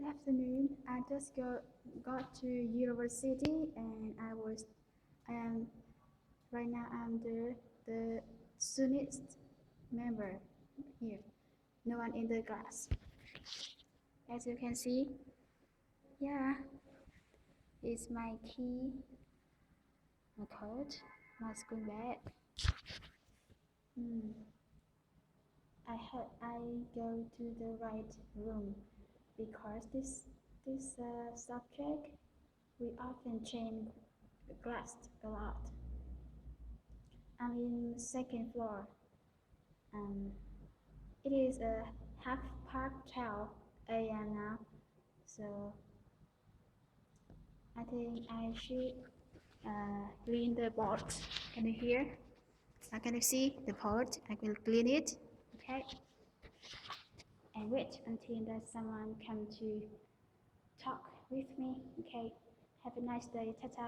afternoon. I just got to university and I am right now I'm the soonest member here. No one in the class. As you can see, yeah, it's my key, my code, my school bag. I hope I go to the right room because this subject we often change class a lot. I'm in second floor. Um, it is a half past 12 a.m. now, so I think I should clean the board. Can you hear? Can you see the board? I will clean it. Okay. And wait until that someone come to talk with me. Okay. Have a nice day. Ta-ta.